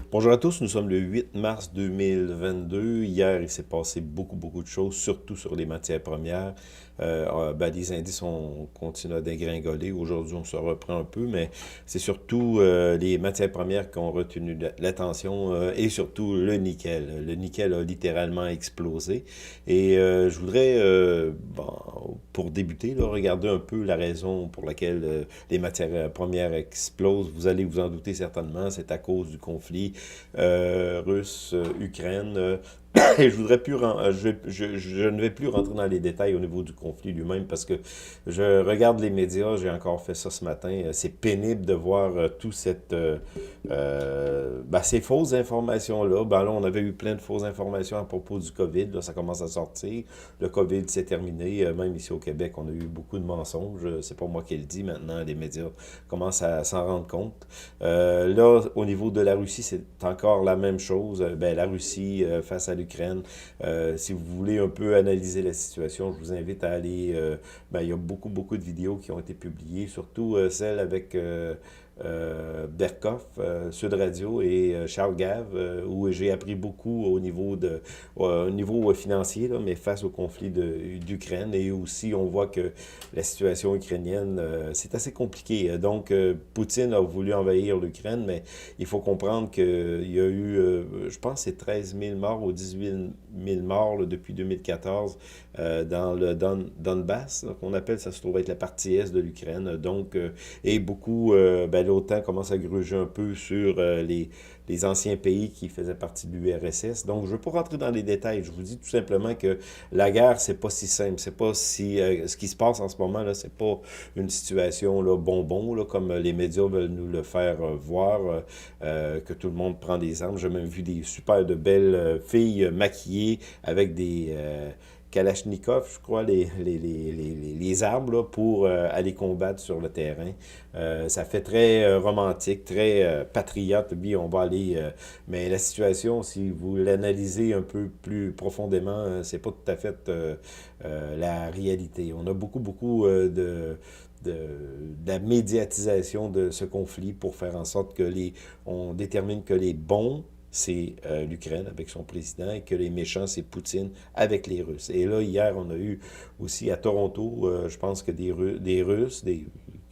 Bonjour à tous, nous sommes le 8 mars 2022. Hier, il s'est passé beaucoup de choses, surtout sur les matières premières. Les indices ont continué à dégringoler. Aujourd'hui, on se reprend un peu, mais c'est surtout les matières premières qui ont retenu l'attention et surtout le nickel. Le nickel a littéralement explosé. Et je voudrais, pour débuter, là, regarder un peu la raison pour laquelle les matières premières explosent. Vous allez vous en douter certainement, c'est à cause du conflit russe, Ukraine. Et je voudrais plus, je ne vais plus rentrer dans les détails au niveau du conflit lui-même parce que je regarde les médias, j'ai encore fait ça ce matin. C'est pénible de voir tout ces fausses informations-là. Ben là, on avait eu plein de fausses informations à propos du COVID. Là, ça commence à sortir. Le COVID s'est terminé. Même ici au Québec, on a eu beaucoup de mensonges. C'est pas moi qui le dis maintenant. Les médias commencent à s'en rendre compte. Là, au niveau de la Russie, c'est encore la même chose. La Russie face à l'Ukraine. Si vous voulez un peu analyser la situation, je vous invite à aller. Il y a beaucoup de vidéos qui ont été publiées, surtout celle avec Berkoff, Sud Radio et Charles Gave, où j'ai appris beaucoup au niveau financier, là, mais face au conflit d'Ukraine. Et aussi, on voit que la situation ukrainienne, c'est assez compliqué. Donc, Poutine a voulu envahir l'Ukraine, mais il faut comprendre qu'il y a eu, je pense, c'est 13 000 morts ou 18 000 morts là, depuis 2014 dans le Donbass, qu'on appelle, ça se trouve être la partie est de l'Ukraine. Donc, et beaucoup, l'OTAN commence à gruger un peu sur les anciens pays qui faisaient partie de l'URSS. Donc, je ne veux pas rentrer dans les détails. Je vous dis tout simplement que la guerre, c'est pas si simple. C'est pas si... ce qui se passe en ce moment, là, c'est pas une situation là, bonbon, là, comme les médias veulent nous le faire voir, que tout le monde prend des armes. J'ai même vu des super de belles filles maquillées avec des... Kalachnikov, je crois, les armes là, pour aller combattre sur le terrain. Ça fait très romantique, très patriote. Oui, on va aller... mais la situation, si vous l'analysez un peu plus profondément, c'est pas tout à fait la réalité. On a beaucoup de la médiatisation de ce conflit pour faire en sorte que on détermine que les bons c'est l'Ukraine avec son président et que les méchants, c'est Poutine avec les Russes. Et là, hier, on a eu aussi à Toronto, je pense que des Russes, qui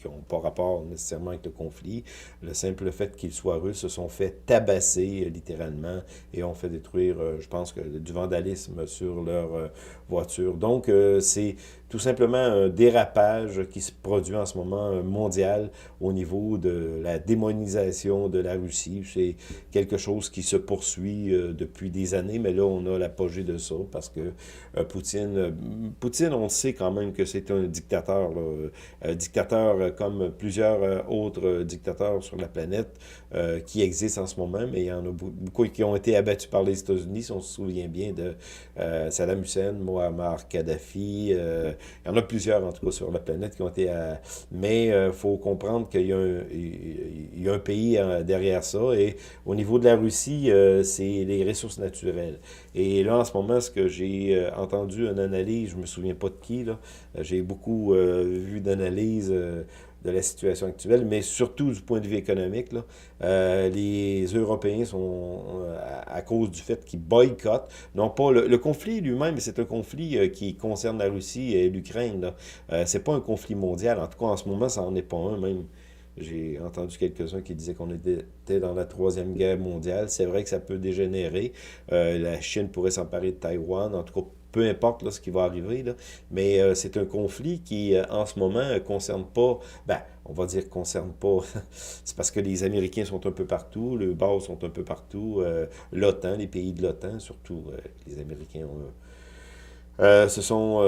n'ont pas rapport nécessairement avec le conflit, le simple fait qu'ils soient russes, se sont fait tabasser littéralement et ont fait détruire, je pense, que du vandalisme sur leur voiture. Donc, c'est tout simplement un dérapage qui se produit en ce moment mondial au niveau de la démonisation de la Russie. C'est quelque chose qui se poursuit depuis des années, mais là, on a l'apogée de ça parce que Poutine, on sait quand même que c'est un dictateur, là, dictateur comme plusieurs autres dictateurs sur la planète qui existent en ce moment, mais il y en a beaucoup qui ont été abattus par les États-Unis, si on se souvient bien de Saddam Hussein, Muammar Kadhafi, il y en a plusieurs en tout cas sur la planète qui ont été... mais il faut comprendre qu'il y a un pays derrière ça, et au niveau de la Russie, c'est les ressources naturelles. Et là, en ce moment, ce que j'ai entendu une analyse, je me souviens pas de qui, là, j'ai beaucoup vu d'analyses de la situation actuelle, mais surtout du point de vue économique, là, les Européens sont, à cause du fait qu'ils boycottent, non pas le conflit lui-même, c'est un conflit qui concerne la Russie et l'Ukraine. Là. C'est pas un conflit mondial, en tout cas en ce moment, ça n'en est pas un même. J'ai entendu quelques-uns qui disaient qu'on était dans la troisième guerre mondiale. C'est vrai que ça peut dégénérer. La Chine pourrait s'emparer de Taïwan. En tout cas, peu importe là, ce qui va arriver. Là. Mais c'est un conflit qui, en ce moment, concerne pas... on va dire concerne pas... c'est parce que les Américains sont un peu partout, les bases sont un peu partout, l'OTAN, les pays de l'OTAN, surtout les Américains se sont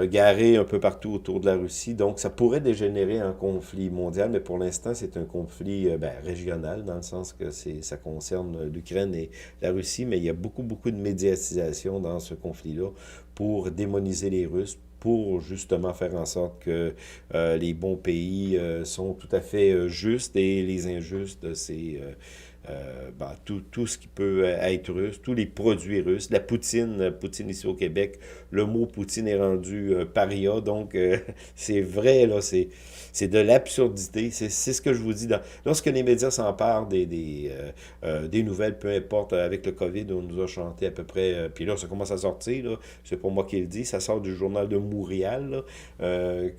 garés un peu partout autour de la Russie. Donc, ça pourrait dégénérer en conflit mondial, mais pour l'instant, c'est un conflit régional, dans le sens que ça concerne l'Ukraine et la Russie, mais il y a beaucoup de médiatisation dans ce conflit-là pour démoniser les Russes, pour justement faire en sorte que les bons pays sont tout à fait justes et les injustes, tout ce qui peut être russe, tous les produits russes, la poutine, poutine ici au Québec, le mot poutine est rendu paria, donc c'est vrai, là, c'est de l'absurdité, c'est ce que je vous dis. Lorsque les médias s'emparent des nouvelles, peu importe, avec le COVID, on nous a chanté à peu près, puis là, ça commence à sortir, là, c'est pas moi qui le dis, ça sort du journal de Montréal, là,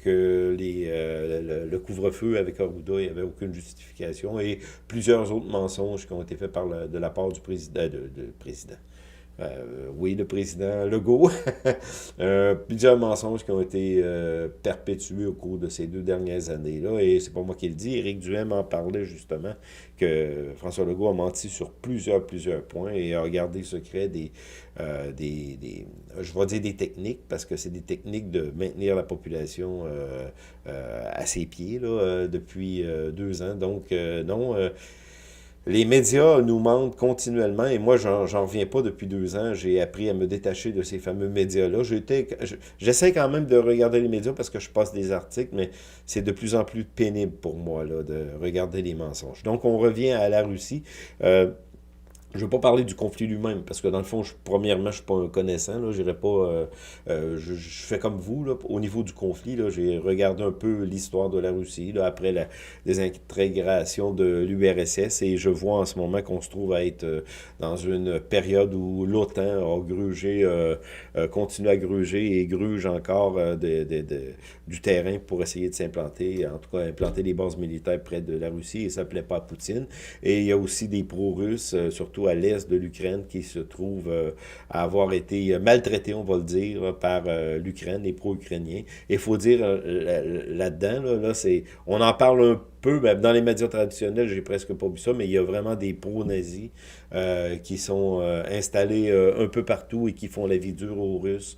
que le couvre-feu avec Arruda, il n'y avait aucune justification, et plusieurs autres mensonges qui ont été faits de la part du président, président. Oui, le président Legault. Plusieurs mensonges qui ont été perpétués au cours de ces 2 dernières années-là. Et c'est pas moi qui le dis. Éric Duhem en parlait justement que François Legault a menti sur plusieurs points et a gardé secret je vais dire des techniques, parce que c'est des techniques de maintenir la population à ses pieds là, depuis 2 ans. Donc, non. Les médias nous mentent continuellement et moi, j'en reviens pas depuis 2 ans. J'ai appris à me détacher de ces fameux médias-là. J'essaie quand même de regarder les médias parce que je passe des articles, mais c'est de plus en plus pénible pour moi là, de regarder les mensonges. Donc, on revient à la Russie. Je ne veux pas parler du conflit lui-même, parce que dans le fond, premièrement, je ne suis pas un connaissant, là, j'irai pas, je fais comme vous, là, au niveau du conflit, là, j'ai regardé un peu l'histoire de la Russie, là, après la désintégration de l'URSS, et je vois en ce moment qu'on se trouve à être dans une période où l'OTAN a grugé, continue à gruger et gruge encore du terrain pour essayer de s'implanter, en tout cas implanter des bases militaires près de la Russie, et ça ne plaît pas à Poutine. Et il y a aussi des pro-russes, surtout à l'est de l'Ukraine, qui se trouvent à avoir été maltraités, on va le dire, par l'Ukraine, les pro-ukrainiens. Et il faut dire là-dedans, on en parle un peu, ben, dans les médias traditionnels, j'ai presque pas vu ça, mais il y a vraiment des pro-nazis qui sont installés un peu partout et qui font la vie dure aux Russes,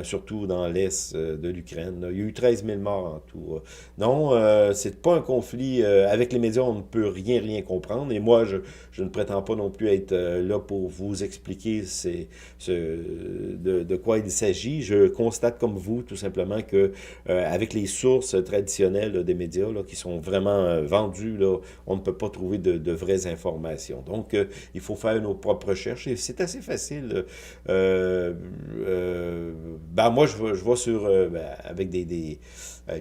surtout dans l'est de l'Ukraine. Il y a eu 13 000 morts en tout. Non, c'est pas un conflit. Avec les médias, on ne peut rien comprendre. Et moi, je ne prétends pas non plus être là pour vous expliquer de quoi il s'agit. Je constate comme vous, tout simplement, que avec les sources traditionnelles là, des médias là, qui sont vraiment vendues, là, on ne peut pas trouver de vraies informations. Donc, il faut faire nos propres recherches et c'est assez facile. Moi, je vois sur, avec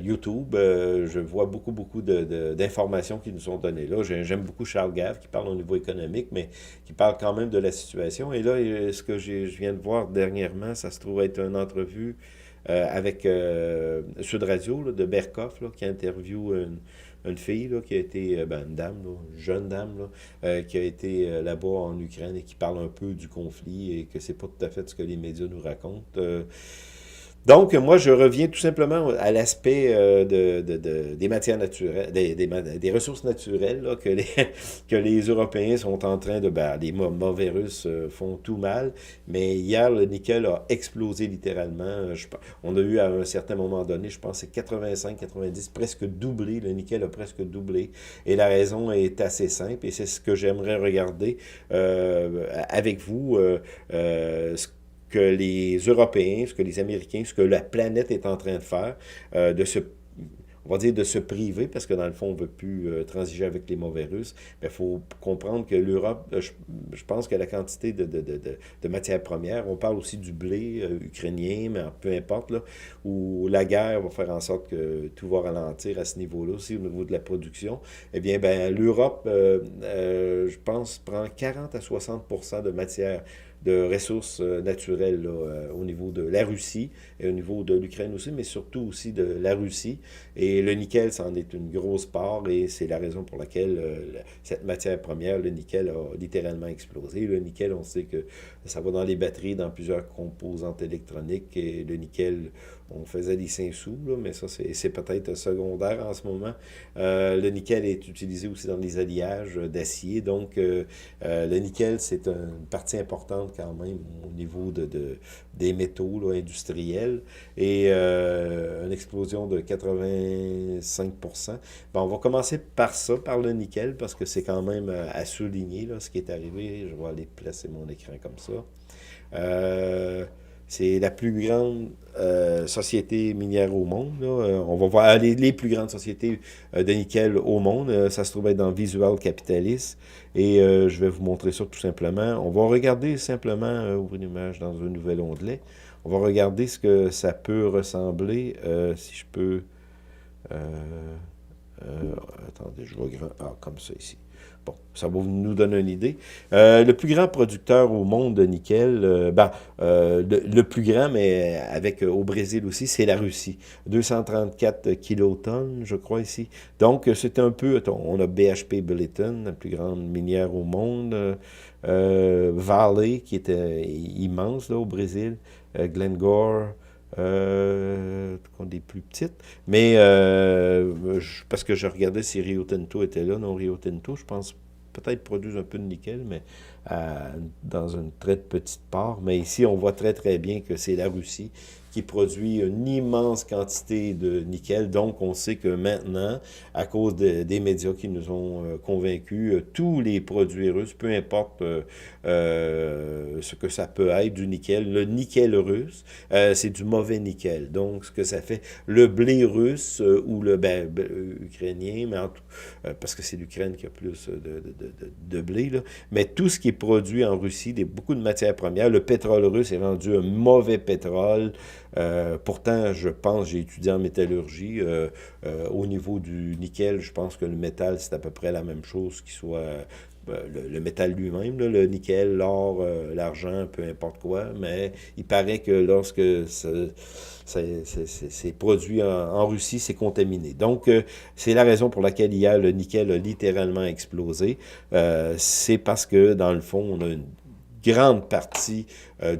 YouTube, je vois beaucoup d'informations qui nous sont données là. J'aime beaucoup Charles Gave qui parle au niveau économique, mais qui parle quand même de la situation. Et là, ce que je viens de voir dernièrement, ça se trouve être une entrevue avec Sud Radio là, de Berkoff, là, qui interviewe une fille là, qui a été, une dame, là, une jeune dame, là, qui a été là-bas en Ukraine et qui parle un peu du conflit et que c'est pas tout à fait ce que les médias nous racontent. Donc, moi, je reviens tout simplement à l'aspect des matières naturelles, des ressources naturelles là, que les Européens sont en train de... les mauvais Russes font tout mal, mais hier, le nickel a explosé littéralement. On a eu à un certain moment donné, je pense, c'est 85, 90, presque doublé. Le nickel a presque doublé. Et la raison est assez simple, et c'est ce que j'aimerais regarder avec vous. Que les Européens, ce que les Américains, ce que la planète est en train de faire, on va dire de se priver, parce que dans le fond, on ne veut plus transiger avec les mauvais Russes. Il faut comprendre que l'Europe, je pense que la quantité de matières premières, on parle aussi du blé ukrainien, mais peu importe, là, où la guerre va faire en sorte que tout va ralentir à ce niveau-là, aussi au niveau de la production. Eh bien, l'Europe, je pense, prend 40 à 60% de matières de ressources naturelles là, au niveau de la Russie et au niveau de l'Ukraine aussi, mais surtout aussi de la Russie. Et le nickel, c'en est une grosse part et c'est la raison pour laquelle cette matière première, le nickel, a littéralement explosé. Le nickel, on sait que ça va dans les batteries, dans plusieurs composantes électroniques et le nickel, on faisait des 5 sous, là, mais ça, c'est peut-être secondaire en ce moment. Le nickel est utilisé aussi dans les alliages d'acier, donc le nickel, c'est une partie importante quand même au niveau des métaux là, industriels et une explosion de 85%. On va commencer par ça, par le nickel, parce que c'est quand même à souligner là, ce qui est arrivé. Je vais aller placer mon écran comme ça. C'est la plus grande société minière au monde. Là. On va voir les plus grandes sociétés de nickel au monde. Ça se trouve être dans Visual Capitalist. Et je vais vous montrer ça tout simplement. On va regarder simplement, ouvrir une image dans un nouvel onglet. On va regarder ce que ça peut ressembler. Si je peux... euh, euh, attendez, je vois grand... Ah, comme ça ici. Bon, ça va nous donner une idée. Le plus grand producteur au monde de nickel, le plus grand, mais avec au Brésil aussi, c'est la Russie. 234 kilotonnes, je crois, ici. Donc, c'est un peu... Attends, on a BHP Billiton, la plus grande minière au monde. Vale, qui était immense là, au Brésil. Glencore. Des plus petites. Mais parce que je regardais si Rio Tinto était là. Non, Rio Tinto, je pense, peut-être produisent un peu de nickel, mais dans une très petite part. Mais ici, on voit très très bien que c'est la Russie qui produit une immense quantité de nickel. Donc, on sait que maintenant, à cause des médias qui nous ont convaincus, tous les produits russes, peu importe ce que ça peut être, du nickel, le nickel russe, c'est du mauvais nickel. Donc, ce que ça fait, le blé russe ou le ukrainien, mais parce que c'est l'Ukraine qui a plus de blé, là. Mais tout ce qui est produit en Russie, beaucoup de matières premières, le pétrole russe est rendu un mauvais pétrole. Pourtant, je pense, j'ai étudié en métallurgie, au niveau du nickel, je pense que le métal, c'est à peu près la même chose qu'il soit le métal lui-même, là, le nickel, l'or, l'argent, peu importe quoi, mais il paraît que lorsque c'est produit en Russie, c'est contaminé. Donc, c'est la raison pour laquelle hier, le nickel a littéralement explosé. C'est parce que, dans le fond, on a une grande partie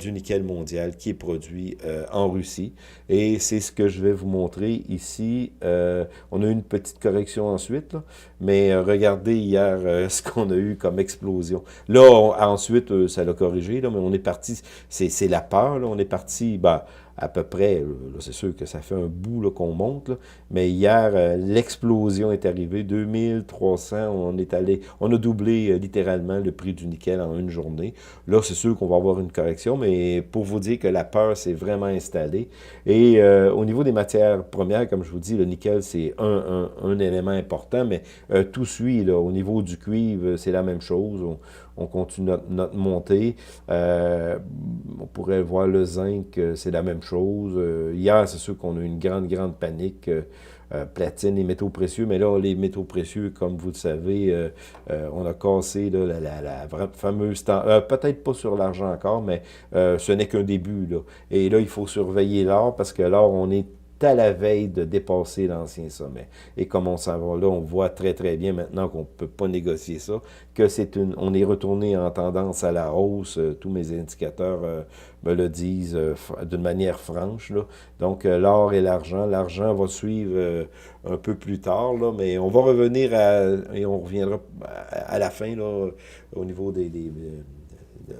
du nickel mondial qui est produit en Russie. Et c'est ce que je vais vous montrer ici. On a eu une petite correction ensuite, là, mais regardez hier ce qu'on a eu comme explosion. Là, ensuite, ça l'a corrigé, là, mais on est parti, c'est la peur, là, on est parti, à peu près, c'est sûr que ça fait un bout qu'on monte, là, mais hier, l'explosion est arrivée, 2300, on a doublé littéralement le prix du nickel en une journée. Là, c'est sûr qu'on va avoir une correction, mais pour vous dire que la peur s'est vraiment installée. Et au niveau des matières premières, comme je vous dis, le nickel, c'est un élément important, mais tout suit, là, au niveau du cuivre, c'est la même chose. On continue notre montée. On pourrait voir le zinc, c'est la même chose. Hier, c'est sûr qu'on a eu une grande panique. Platine, les métaux précieux, mais là, les métaux précieux, comme vous le savez, on a cassé là, la fameuse... peut-être pas sur l'argent encore, mais ce n'est qu'un début. Là. Et là, il faut surveiller l'or, parce que l'or, on est à la veille de dépasser l'ancien sommet. Et comme on s'en va là, on voit très bien maintenant qu'on ne peut pas négocier ça, que on est retourné en tendance à la hausse. Tous mes indicateurs me le disent d'une manière franche. Là. Donc, l'or et l'argent va suivre un peu plus tard, là, mais on va revenir et on reviendra à la fin, là, au niveau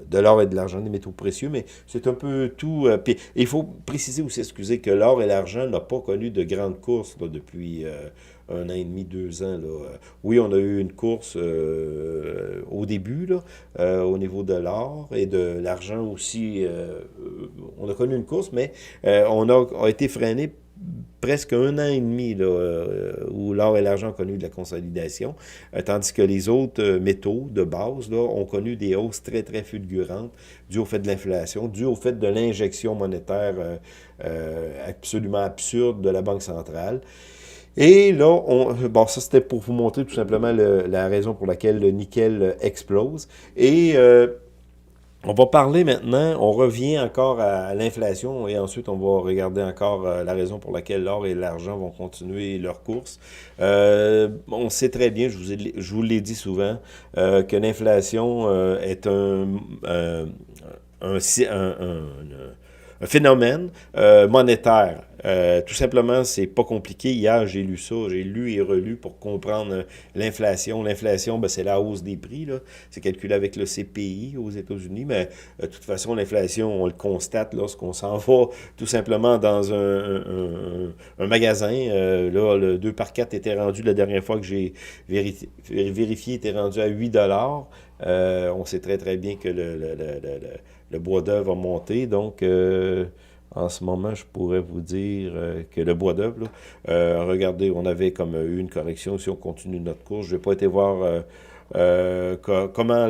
de l'or et de l'argent, des métaux précieux, mais c'est un peu tout. Puis, il faut préciser aussi, excusez, que l'or et l'argent n'ont pas connu de grandes courses là, depuis un an et demi, 2 ans. Là. Oui, on a eu une course au début, là, au niveau de l'or et de l'argent aussi. On a connu une course, mais on a été freiné presque un an et demi là, où l'or et l'argent ont connu de la consolidation, tandis que les autres métaux de base là, ont connu des hausses très fulgurantes dues au fait de l'inflation, dues au fait de l'injection monétaire absolument absurde de la Banque centrale. Et là, bon, ça c'était pour vous montrer tout simplement la raison pour laquelle le nickel explose. Et on va parler maintenant, on revient encore à l'inflation et ensuite on va regarder encore la raison pour laquelle l'or et l'argent vont continuer leur course. On sait très bien, je vous l'ai dit souvent, que l'inflation est un, un phénomène monétaire. Tout simplement, c'est pas compliqué. Hier, j'ai lu ça, j'ai lu et relu pour comprendre l'inflation. L'inflation, ben, c'est la hausse des prix, là. C'est calculé avec le CPI aux États-Unis, mais de toute façon, l'inflation, on le constate lorsqu'on s'en va tout simplement dans un magasin. Là, le 2 par 4 était rendu, la dernière fois que j'ai vérifié, était rendu à 8 $. On sait très très bien que le bois d'œuvre va monter, donc en ce moment, je pourrais vous dire que le bois d'œuvre, là, regardez, on avait comme eu une correction si on continue notre course. Je n'ai pas été voir comment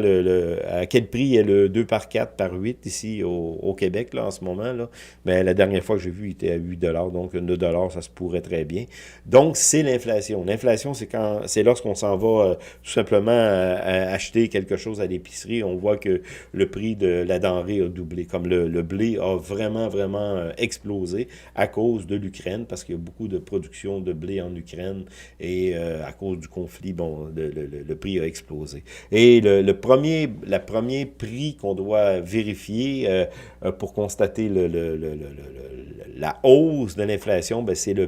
à quel prix est le 2 par 4 par 8 ici au Québec là, en ce moment. Là. Mais la dernière fois que j'ai vu, il était à 8 $, donc 2 $, ça se pourrait très bien. Donc, c'est l'inflation. L'inflation, c'est lorsqu'on s'en va tout simplement acheter quelque chose à l'épicerie, on voit que le prix de la denrée a doublé. Comme le blé a vraiment, vraiment explosé à cause de l'Ukraine, parce qu'il y a beaucoup de production de blé en Ukraine et à cause du conflit, bon, le prix a explosé. Et la premier prix qu'on doit vérifier pour constater la hausse de l'inflation, ben, c'est le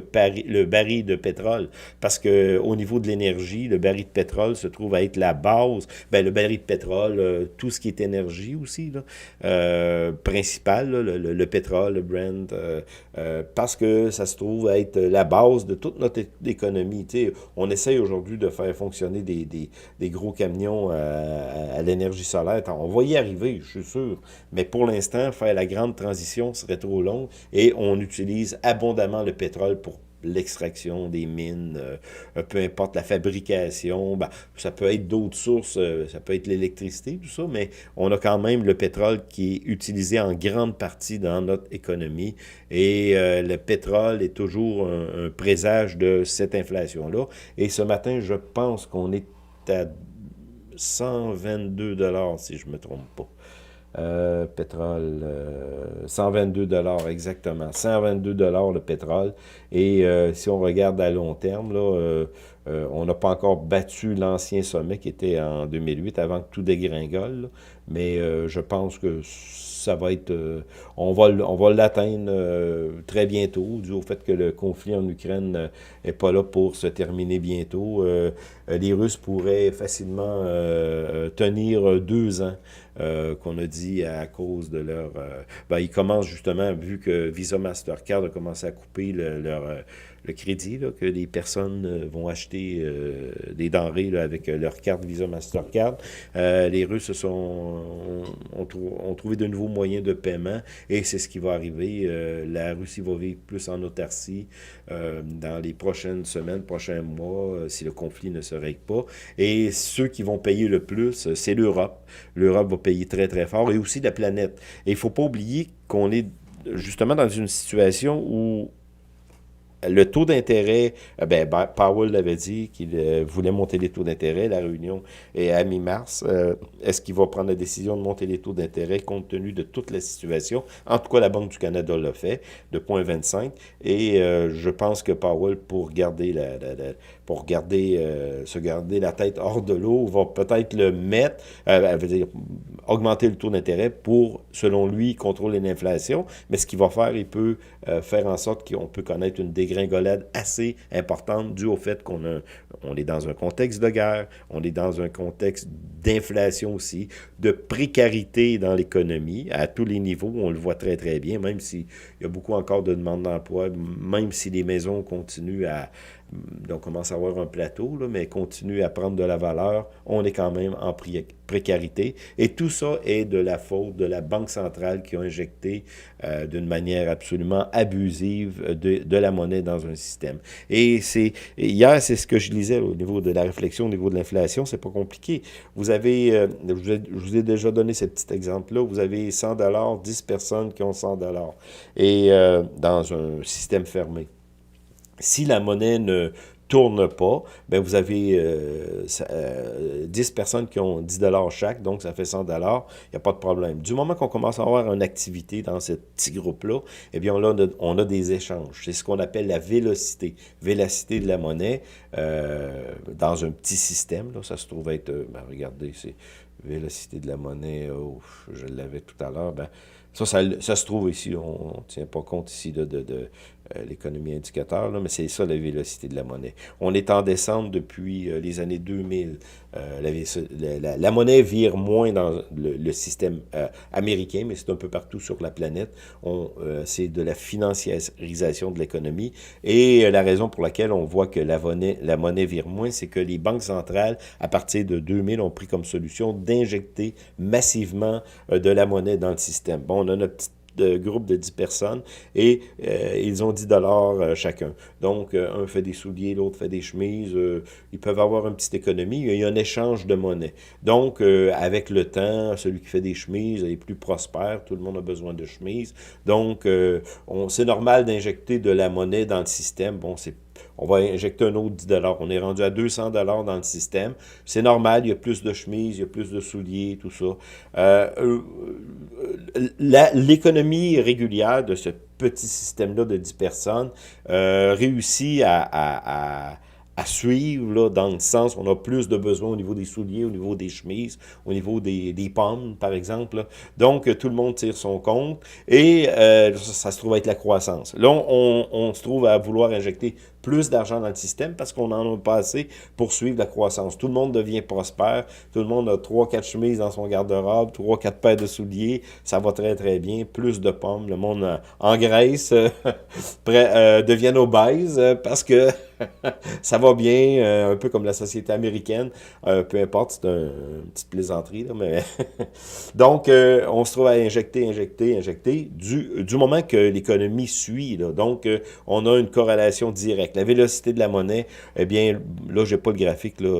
baril de pétrole. Parce que au niveau de l'énergie, le baril de pétrole se trouve à être la base. Ben, le baril de pétrole, tout ce qui est énergie aussi, là, principal, là, le pétrole, le Brent, parce que ça se trouve à être la base de toute notre économie. T'sais, on essaye aujourd'hui de faire fonctionner des gros camions à l'énergie solaire. On va y arriver, je suis sûr. Mais pour l'instant, faire la grande transition serait trop long et on utilise abondamment le pétrole pour l'extraction des mines, peu importe la fabrication, ben, ça peut être d'autres sources, ça peut être l'électricité, tout ça, mais on a quand même le pétrole qui est utilisé en grande partie dans notre économie et le pétrole est toujours un présage de cette inflation-là. Et ce matin, je pense qu'on est à 122 $ si je ne me trompe pas. Pétrole, 122 $ exactement. 122 $ le pétrole. Et si on regarde à long terme, là, on n'a pas encore battu l'ancien sommet qui était en 2008 avant que tout dégringole. Là. Mais je pense que ça va être... on va l'atteindre très bientôt, dû au fait que le conflit en Ukraine n'est pas là pour se terminer bientôt. Les Russes pourraient facilement tenir 2 ans. Qu'on a dit à cause de leur... ben, ils commencent justement, vu que Visa Mastercard a commencé à couper le crédit, là, que les personnes vont acheter des denrées là, avec leur carte Visa Mastercard. Les Russes ont trouvé de nouveaux moyens de paiement et c'est ce qui va arriver. La Russie va vivre plus en autarcie dans les prochaines semaines, prochains mois, si le conflit ne se règle pas. Et ceux qui vont payer le plus, c'est l'Europe. L'Europe va payer très, très fort, et aussi la planète. Et il ne faut pas oublier qu'on est justement dans une situation où le taux d'intérêt, ben, Powell l'avait dit qu'il voulait monter les taux d'intérêt. La réunion est à mi-mars. Est-ce qu'il va prendre la décision de monter les taux d'intérêt compte tenu de toute la situation? En tout cas, la Banque du Canada l'a fait, de 0,25. Et je pense que Powell, pour garder se garder la tête hors de l'eau, va peut-être le mettre, veut dire, augmenter le taux d'intérêt pour, selon lui, contrôler l'inflation. Mais ce qu'il va faire, il peut faire en sorte qu'on peut connaître une dégringolade assez importante due au fait on est dans un contexte de guerre, on est dans un contexte d'inflation aussi, de précarité dans l'économie à tous les niveaux, on le voit très très bien, même s'il y a beaucoup encore de demandes d'emploi, même si les maisons continuent on commence à avoir un plateau, là, mais continue à prendre de la valeur, on est quand même en précarité. Et tout ça est de la faute de la Banque centrale qui a injecté d'une manière absolument abusive de la monnaie dans un système. Et hier, c'est ce que je lisais au niveau de la réflexion, au niveau de l'inflation, c'est pas compliqué. Vous avez, je vous ai déjà donné ce petit exemple-là, vous avez 100 $, 10 personnes qui ont 100 $, et dans un système fermé. Si la monnaie ne tourne pas, ben vous avez 10 personnes qui ont 10 $ chaque, donc ça fait 100 $, il n'y a pas de problème. Du moment qu'on commence à avoir une activité dans ce petit groupe-là, eh bien on a des échanges. C'est ce qu'on appelle la vélocité. Vélocité de la monnaie dans un petit système. Là, ça se trouve être, regardez, c'est vélocité de la monnaie, je l'avais tout à l'heure, ça se trouve ici, on ne tient pas compte ici de l'économie indicateur, là, mais c'est ça la vélocité de la monnaie. On est en descente depuis les années 2000. La monnaie vire moins dans le système américain, mais c'est un peu partout sur la planète. C'est de la financiarisation de l'économie. Et la raison pour laquelle on voit que la monnaie vire moins, c'est que les banques centrales, à partir de 2000, ont pris comme solution d'injecter massivement de la monnaie dans le système. Bon, on a notre petit groupe de 10 personnes et ils ont 10 dollars chacun. Donc, un fait des souliers, l'autre fait des chemises. Ils peuvent avoir une petite économie. Il y a un échange de monnaie. Donc, avec le temps, celui qui fait des chemises est plus prospère. Tout le monde a besoin de chemises. Donc, c'est normal d'injecter de la monnaie dans le système. Bon, on va injecter un autre 10 dollars. On est rendu à 200 dollars dans le système. C'est normal, il y a plus de chemises, il y a plus de souliers, tout ça. L'économie régulière de ce petit système-là de 10 personnes réussit à suivre, là, dans le sens où on a plus de besoins au niveau des souliers, au niveau des chemises, au niveau des pommes, par exemple. Là. Donc, tout le monde tire son compte et ça se trouve être la croissance. Là, on se trouve à vouloir injecter plus d'argent dans le système parce qu'on en a pas assez pour suivre la croissance. Tout le monde devient prospère, tout le monde a 3-4 chemises dans son garde-robe, 3-4 paires de souliers, ça va très très bien, plus de pommes, le monde engraisse, deviennent obèses parce que ça va bien, un peu comme la société américaine, peu importe, c'est une petite plaisanterie, là, mais donc on se trouve à injecter, du moment que l'économie suit, là, donc on a une corrélation directe. La vélocité de la monnaie, eh bien, là, j'ai pas le graphique là,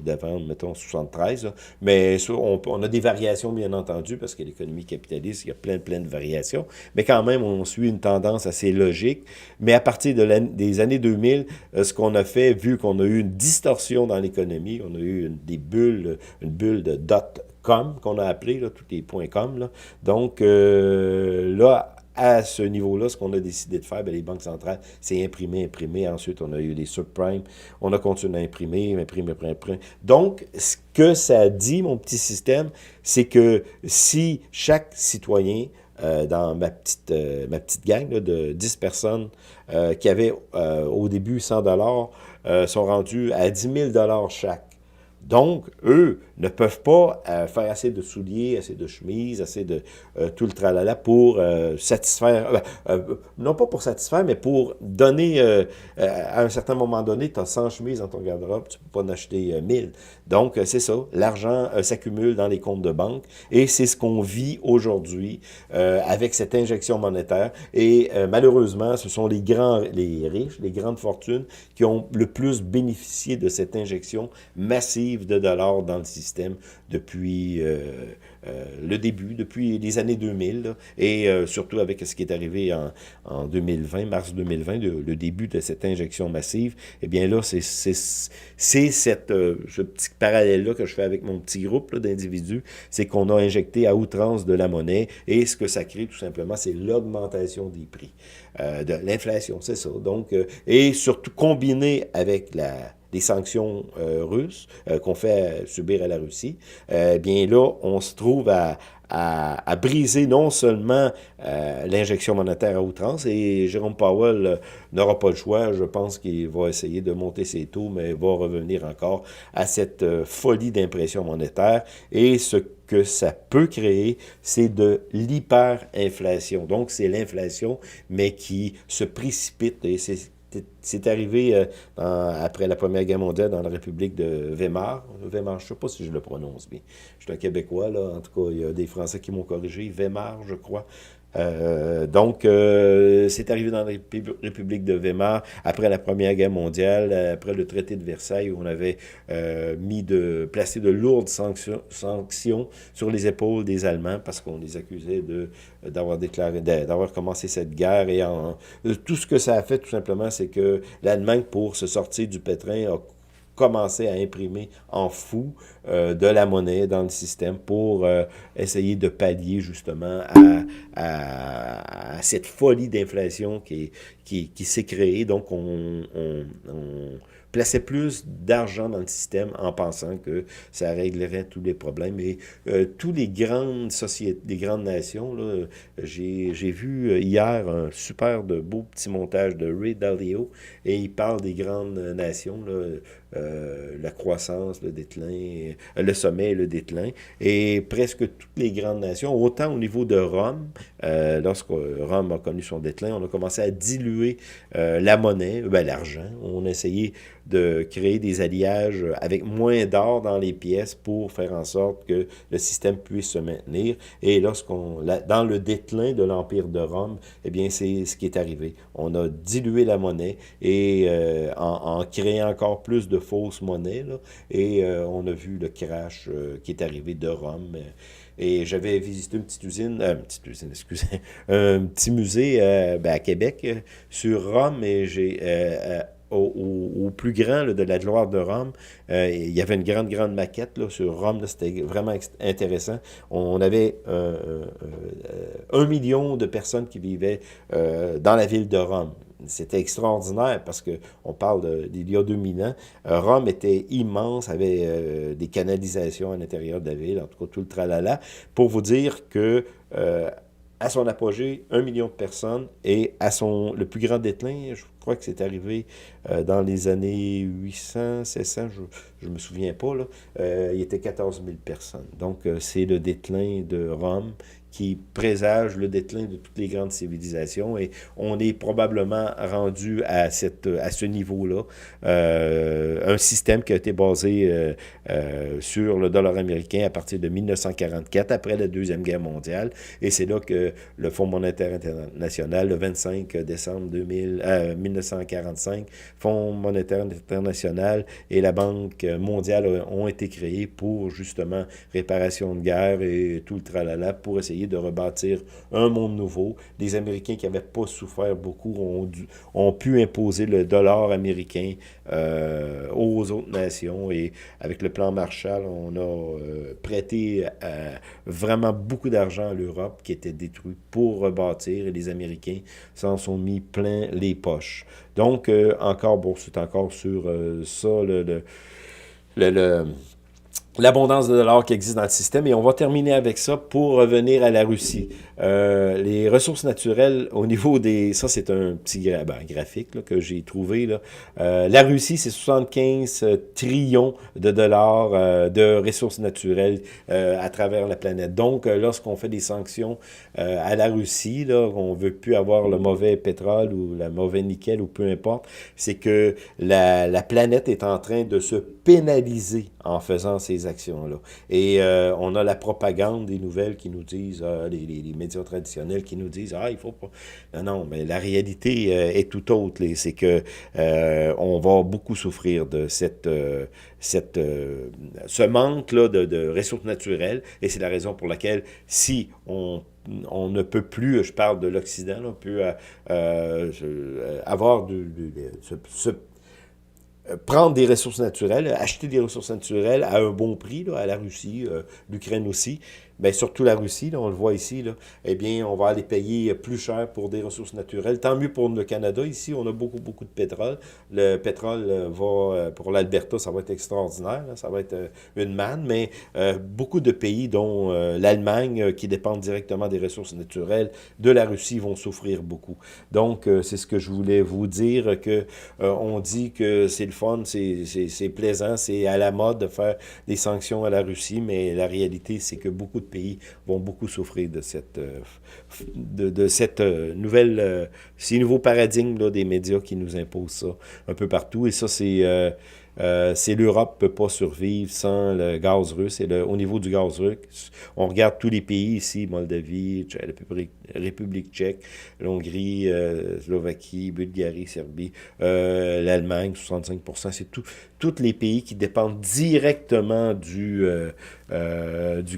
d'avant, mettons 73, là, mais ça, on a des variations, bien entendu, parce que l'économie capitaliste, il y a plein de variations, mais quand même, on suit une tendance assez logique. Mais à partir des années 2000, ce qu'on a fait, vu qu'on a eu une distorsion dans l'économie, on a eu une bulle de dot-com qu'on a appelé, là, tous les points .com, là. Donc, là, à ce niveau-là, ce qu'on a décidé de faire, bien, les banques centrales, c'est imprimer. Ensuite, on a eu les subprimes. On a continué à imprimer. Donc, ce que ça dit, mon petit système, c'est que si chaque citoyen, dans ma petite gang là, de 10 personnes qui avaient au début 100 dollars, sont rendus à 10 000 dollars chaque. Donc, eux ne peuvent pas faire assez de souliers, assez de chemises, assez de tout le tralala pour satisfaire, non pas pour satisfaire, mais pour donner, à un certain moment donné, tu as 100 chemises dans ton garde-robe, tu ne peux pas en acheter 1000. Donc, c'est ça, l'argent s'accumule dans les comptes de banque et c'est ce qu'on vit aujourd'hui avec cette injection monétaire. Et malheureusement, ce sont les riches, les grandes fortunes qui ont le plus bénéficié de cette injection massive de dollars dans le système depuis le début, depuis les années 2000, là, et surtout avec ce qui est arrivé en 2020, mars 2020, le début de cette injection massive, eh bien là, c'est ce petit parallèle-là que je fais avec mon petit groupe d'individus, c'est qu'on a injecté à outrance de la monnaie, et ce que ça crée, tout simplement, c'est l'augmentation des prix, de l'inflation, c'est ça. Donc, et surtout combiné avec des sanctions russes qu'on fait subir à la Russie, bien là, on se trouve à briser non seulement l'injection monétaire à outrance, et Jérôme Powell n'aura pas le choix, je pense qu'il va essayer de monter ses taux, mais va revenir encore à cette folie d'impression monétaire, et ce que ça peut créer, c'est de l'hyperinflation. Donc, c'est l'inflation, mais qui se précipite, et c'est arrivé après la Première Guerre mondiale dans la République de Weimar. Weimar, je ne sais pas si je le prononce bien. Je suis un Québécois, là. En tout cas, il y a des Français qui m'ont corrigé. Weimar, je crois. Donc, c'est arrivé dans la République de Weimar après la Première Guerre mondiale, après le traité de Versailles, où on avait placé de lourdes sanctions sur les épaules des Allemands parce qu'on les accusait d'avoir commencé cette guerre. Et tout ce que ça a fait, tout simplement, c'est que l'Allemagne, pour se sortir du pétrin, a commencer à imprimer en fou de la monnaie dans le système pour essayer de pallier justement à cette folie d'inflation qui s'est créée. Donc, plaçait plus d'argent dans le système en pensant que ça réglerait tous les problèmes. Et tous les grandes sociétés, les grandes nations, là, j'ai vu hier un super de beau petit montage de Ray Dalio et il parle des grandes nations, là, la croissance, le déclin, le sommet et le déclin. Et presque toutes les grandes nations, autant au niveau de Rome, lorsque Rome a connu son déclin, on a commencé à diluer la monnaie, ben, l'argent. On a essayé de créer des alliages avec moins d'or dans les pièces pour faire en sorte que le système puisse se maintenir. Et dans le déclin de l'Empire de Rome, eh bien, c'est ce qui est arrivé. On a dilué la monnaie et en créant encore plus de fausses monnaies, là, et on a vu le crash qui est arrivé de Rome. Et j'avais visité une petite usine, excusez, un petit musée ben, à Québec sur Rome et au plus grand là, de la gloire de Rome, il y avait une grande maquette là, sur Rome. C'était vraiment intéressant. On avait 1 million de personnes qui vivaient dans la ville de Rome. C'était extraordinaire parce que on parle d'il y a 2000 ans. Rome était immense, avait des canalisations à l'intérieur de la ville, en tout cas tout le tralala, pour vous dire que à son apogée, 1 million de personnes, et le plus grand déclin, je crois que c'est arrivé dans les années 800, 700, je me souviens pas, là, il était 14 000 personnes. Donc, c'est le déclin de Rome qui présage le déclin de toutes les grandes civilisations et on est probablement rendu à ce niveau-là. Un système qui a été basé sur le dollar américain à partir de 1944, après la Deuxième Guerre mondiale, et c'est là que le Fonds monétaire international, le 25 décembre 1945, Fonds monétaire international et la Banque mondiale ont été créés pour justement réparation de guerre et tout le tralala pour essayer de rebâtir un monde nouveau. Les Américains qui n'avaient pas souffert beaucoup ont pu imposer le dollar américain aux autres nations et avec le plan Marshall, on a prêté vraiment beaucoup d'argent à l'Europe qui était détruite pour rebâtir et les Américains s'en sont mis plein les poches. Donc, encore, bon, c'est encore sur ça, le l'abondance de dollars qui existe dans le système. Et on va terminer avec ça pour revenir à la Russie. Les ressources naturelles, au niveau des... Ça, c'est un petit graphique là, que j'ai trouvé. Là. La Russie, c'est 75 trillions de dollars de ressources naturelles à travers la planète. Donc, lorsqu'on fait des sanctions à la Russie, là, on ne veut plus avoir le mauvais pétrole ou le mauvais nickel ou peu importe, c'est que la planète est en train de se pénaliser en faisant ces actions-là. Et on a la propagande des nouvelles qui nous disent, les médias traditionnels qui nous disent, il faut pas... Non, mais la réalité est tout autre. C'est que on va beaucoup souffrir de ce manque-là de ressources naturelles. Et c'est la raison pour laquelle, si on ne peut plus, je parle de l'Occident, là, on peut avoir prendre des ressources naturelles, acheter des ressources naturelles à un bon prix, là, à la Russie, l'Ukraine aussi, bien surtout la Russie, là, on le voit ici, là, eh bien, on va aller payer plus cher pour des ressources naturelles. Tant mieux pour le Canada, ici, on a beaucoup de pétrole. Le pétrole pour l'Alberta, ça va être extraordinaire, là, ça va être une manne, mais beaucoup de pays, dont l'Allemagne, qui dépendent directement des ressources naturelles de la Russie, vont souffrir beaucoup. Donc, c'est ce que je voulais vous dire, que on dit que c'est le fun, c'est plaisant, c'est à la mode de faire des sanctions à la Russie, mais la réalité, c'est que beaucoup de pays vont beaucoup souffrir de cette nouvelle, ces nouveaux paradigmes là, des médias qui nous imposent ça un peu partout. Et ça, c'est l'Europe ne peut pas survivre sans le gaz russe. Et au niveau du gaz russe, on regarde tous les pays ici, Moldavie, la République tchèque, l'Hongrie, Slovaquie, Bulgarie, Serbie, l'Allemagne, 65%, c'est tous les pays qui dépendent directement du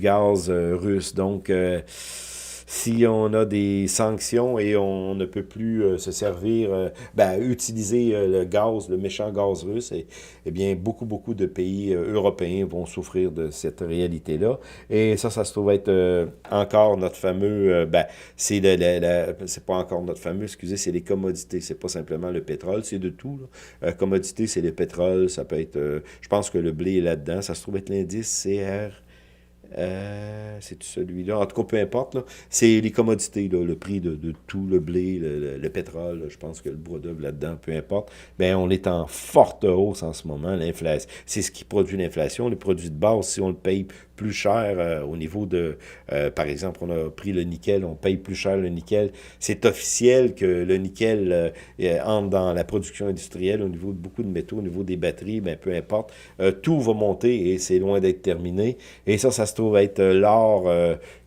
gaz russe. Donc, si on a des sanctions et on ne peut plus se servir, utiliser le gaz, le méchant gaz russe, eh bien, beaucoup de pays européens vont souffrir de cette réalité-là. Et ça se trouve être encore notre fameux, c'est c'est pas encore notre fameux, excusez, c'est les commodités, c'est pas simplement le pétrole, c'est de tout, là. Commodité, c'est le pétrole, ça peut être, je pense que le blé est là-dedans, ça se trouve être l'indice CR. C'est celui-là. En tout cas, peu importe, là. C'est les commodités, là, le prix de tout, le blé, le pétrole, là, je pense que le bois d'œuvre là-dedans, peu importe. Ben, on est en forte hausse en ce moment. L'inflation, c'est ce qui produit l'inflation. Les produits de base, si on le paye plus cher au niveau de, par exemple, on a pris le nickel, on paye plus cher le nickel. C'est officiel que le nickel entre dans la production industrielle au niveau de beaucoup de métaux, au niveau des batteries, ben, peu importe. Tout va monter et c'est loin d'être terminé. Et ça se trouve être l'or,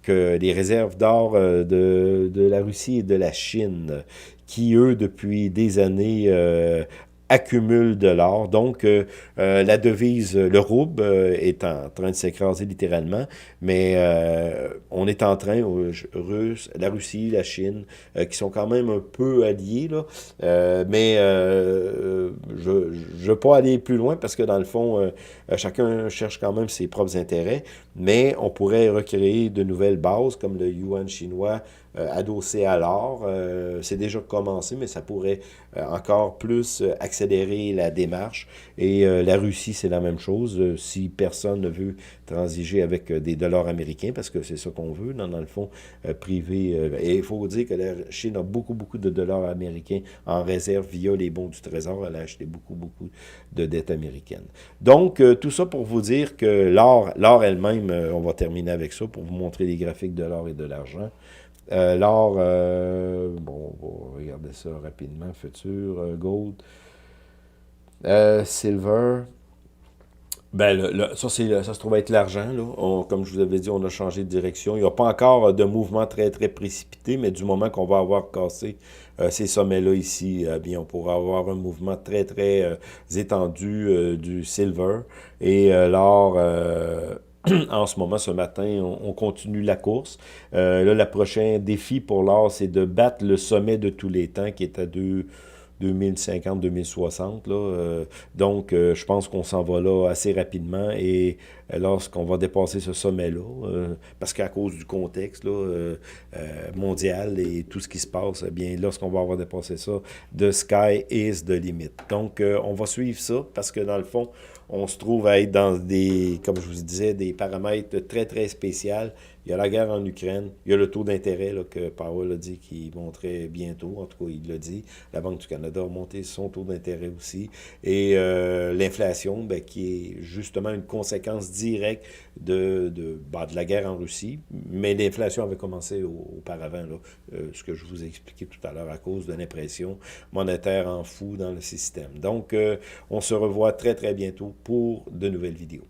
que les réserves d'or de la Russie et de la Chine, qui, eux, depuis des années, accumulent de l'or. Donc, la devise, le rouble, est en train de s'écraser littéralement, mais on est en train, la Russie, la Chine, qui sont quand même un peu alliés, là, mais je ne veux pas aller plus loin parce que, dans le fond, chacun cherche quand même ses propres intérêts, mais on pourrait recréer de nouvelles bases, comme le yuan chinois, adossé à l'or. C'est déjà commencé, mais ça pourrait encore plus accélérer la démarche. Et la Russie, c'est la même chose. Si personne ne veut transiger avec des dollars américains, parce que c'est ça qu'on veut, dans le fond, privé. Et il faut dire que la Chine a beaucoup de dollars américains en réserve via les bons du Trésor. Elle a acheté beaucoup de dettes américaines. Donc, tout ça pour vous dire que l'or elle-même, on va terminer avec ça pour vous montrer les graphiques de l'or et de l'argent. L'or, bon, on va regarder ça rapidement. Futur, gold, silver. Ben, ça se trouve être l'argent, là. Comme je vous avais dit, on a changé de direction. Il n'y a pas encore de mouvement très précipité, mais du moment qu'on va avoir cassé ces sommets-là ici, bien, on pourra avoir un mouvement très étendu du silver. Et l'or, en ce moment, ce matin, on continue la course. Là, le prochain défi pour l'or, c'est de battre le sommet de tous les temps qui est à 2050-2060. Donc, je pense qu'on s'en va là assez rapidement et lorsqu'on va dépasser ce sommet-là, parce qu'à cause du contexte mondial et tout ce qui se passe, eh bien, lorsqu'on va avoir dépassé ça, the sky is the limit. Donc, on va suivre ça parce que dans le fond, on se trouve à être dans des, comme je vous disais, des paramètres très spéciaux. Il y a la guerre en Ukraine, il y a le taux d'intérêt que Powell a dit qu'il monterait bientôt, en tout cas il l'a dit. La Banque du Canada a monté son taux d'intérêt aussi. Et l'inflation, qui est justement une conséquence directe de la guerre en Russie. Mais l'inflation avait commencé auparavant, ce que je vous ai expliqué tout à l'heure, à cause de l'impression monétaire en fou dans le système. Donc, on se revoit très bientôt pour de nouvelles vidéos.